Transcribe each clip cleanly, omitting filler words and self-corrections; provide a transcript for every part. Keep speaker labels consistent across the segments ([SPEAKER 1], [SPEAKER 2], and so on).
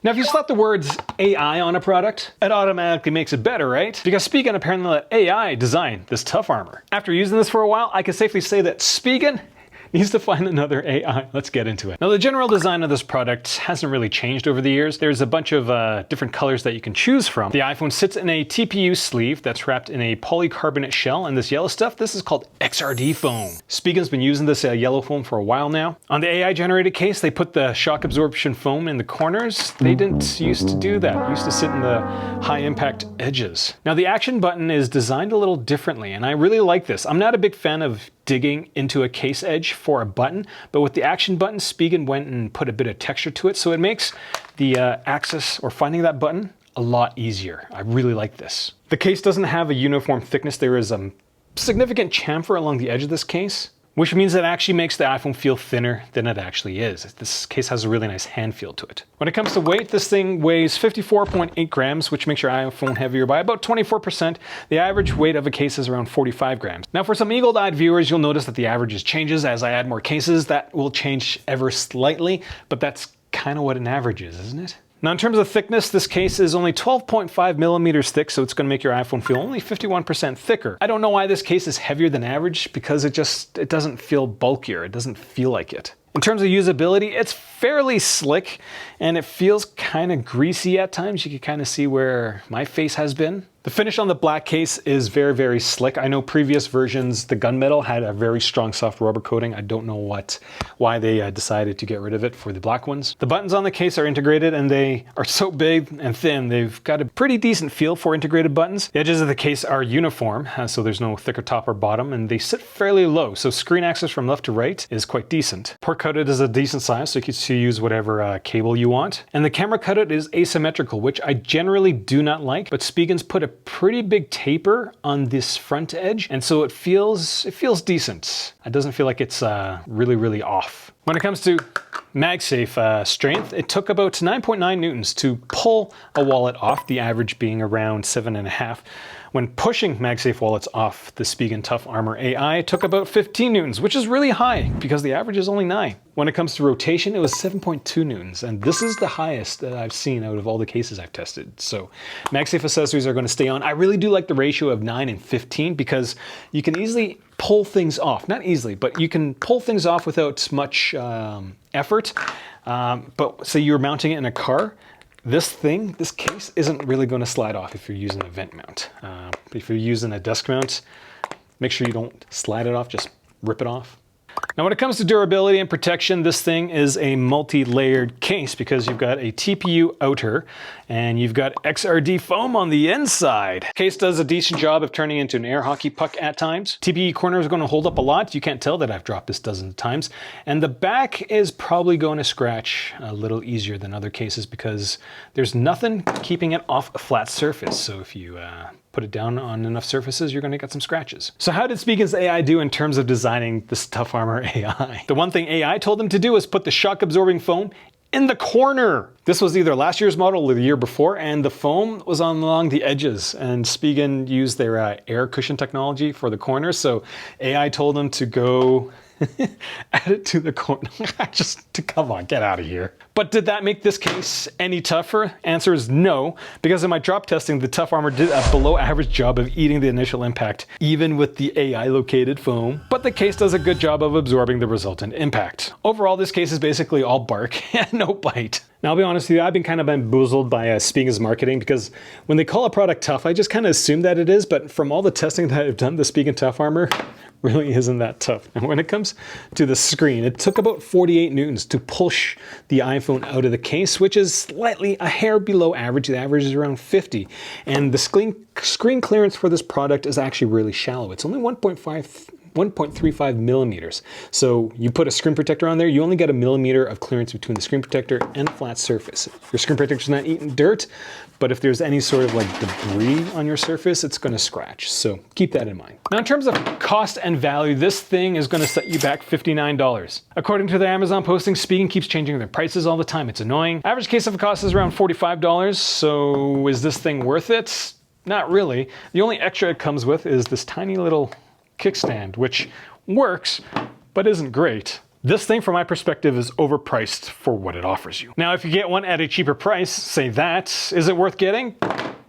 [SPEAKER 1] Now, if you slap the words AI on a product, it automatically makes it better, right? Because Spigen apparently let AI design this tough armor. After using this for a while, I can safely say that Spigen needs to find another AI. Let's get into it. Now, the general design of this product hasn't really changed over the years. There's a bunch of different colors that you can choose from. The iPhone sits in a TPU sleeve that's wrapped in a polycarbonate shell, and this yellow stuff, this is called XRD foam. Spigen's been using this yellow foam for a while now. On the AI generated case, they put the shock absorption foam in the corners. They didn't used to do that. It used to sit in the high impact edges. Now, the action button is designed a little differently, and I really like this. I'm not a big fan of digging into a case edge for a button, but with the action button, Spigen went and put a bit of texture to it, so it makes the access or finding that button a lot easier. I really like this. The case doesn't have a uniform thickness. There is a significant chamfer along the edge of this case, which means it actually makes the iPhone feel thinner than it actually is. This case has a really nice hand feel to it. When it comes to weight, this thing weighs 54.8 grams, which makes your iPhone heavier by about 24%. The average weight of a case is around 45 grams. Now, for some eagle-eyed viewers, you'll notice that the averages changes as I add more cases. That will change ever slightly, but that's kind of what an average is, isn't it? Now, in terms of thickness, this case is only 12.5 millimeters thick, so it's going to make your iPhone feel only 51% thicker. I don't know why this case is heavier than average, because it doesn't feel bulkier. It doesn't feel like it. In terms of usability, it's fairly slick, and it feels kind of greasy at times. You can kind of see where my face has been. The finish on the black case is very, very slick. I know previous versions, the gunmetal had a very strong soft rubber coating. I don't know why they decided to get rid of it for the black ones. The buttons on the case are integrated, and they are so big and thin. They've got a pretty decent feel for integrated buttons. The edges of the case are uniform, so there's no thicker top or bottom, and they sit fairly low. So screen access from left to right is quite decent. Port cutout is a decent size, so you can use whatever cable you want. And the camera cutout is asymmetrical, which I generally do not like, but Spigen's put a pretty big taper on this front edge, and so it feels decent. It doesn't feel like it's really, really off. When it comes to MagSafe strength, it took about 9.9 newtons to pull a wallet off, the average being around 7.5. When pushing MagSafe wallets off the Spigen Tough Armor AI, it took about 15 newtons, which is really high because the average is only 9. When it comes to rotation, it was 7.2 newtons, and this is the highest that I've seen out of all the cases I've tested. So MagSafe accessories are going to stay on. I really do like the ratio of 9 and 15 because you can easily pull things off. Not easily, but you can pull things off without much effort. But say you're mounting it in a car, this case isn't really going to slide off if you're using a vent mount. If you're using a desk mount, make sure you don't slide it off, just rip it off. Now, when it comes to durability and protection, this thing is a multi-layered case because you've got a TPU outer and you've got XRD foam on the inside. Case does a decent job of turning into an air hockey puck at times. TPU corner is going to hold up a lot. You can't tell that I've dropped this dozens of times. And the back is probably going to scratch a little easier than other cases because there's nothing keeping it off a flat surface. So if you put it down on enough surfaces, you're going to get some scratches. So how did Spigen's AI do in terms of designing this Tough Armor AI? The one thing AI told them to do is put the shock absorbing foam in the corner. This was either last year's model or the year before, and the foam was along the edges, and Spigen used their air cushion technology for the corners. So AI told them to go add it to the corner. Come on, get out of here. But did that make this case any tougher? Answer is no, because in my drop testing, the Tough Armor did a below average job of eating the initial impact, even with the AI located foam. But the case does a good job of absorbing the resultant impact. Overall, this case is basically all bark and no bite. Now, I'll be honest with you, I've been kind of bamboozled by Spigen's marketing because when they call a product tough, I just kind of assume that it is, but from all the testing that I've done, the Spigen Tough Armor really isn't that tough. And when it comes to the screen, it took about 48 newtons to push the iPhone out of the case, which is slightly a hair below average. The average is around 50. And the screen clearance for this product is actually really shallow. It's only 1.35 millimeters. So you put a screen protector on there, you only get a millimeter of clearance between the screen protector and a flat surface. Your screen protector's not eating dirt, but if there's any sort of like debris on your surface, it's going to scratch. So keep that in mind. Now, in terms of cost and value, this thing is going to set you back $59. According to the Amazon posting, Spigen keeps changing their prices all the time. It's annoying. Average case of cost is around $45. So is this thing worth it? Not really. The only extra it comes with is this tiny little kickstand, which works, but isn't great. This thing, from my perspective, is overpriced for what it offers you. Now, if you get one at a cheaper price, say that, is it worth getting?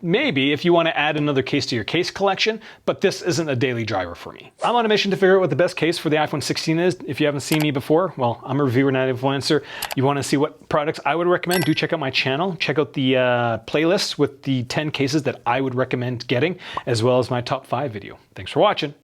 [SPEAKER 1] Maybe if you want to add another case to your case collection, but this isn't a daily driver for me. I'm on a mission to figure out what the best case for the iPhone 16 is. If you haven't seen me before, well, I'm a reviewer, not an influencer. You want to see what products I would recommend, do check out my channel. Check out the playlist with the 10 cases that I would recommend getting, as well as my top 5 video. Thanks for watching.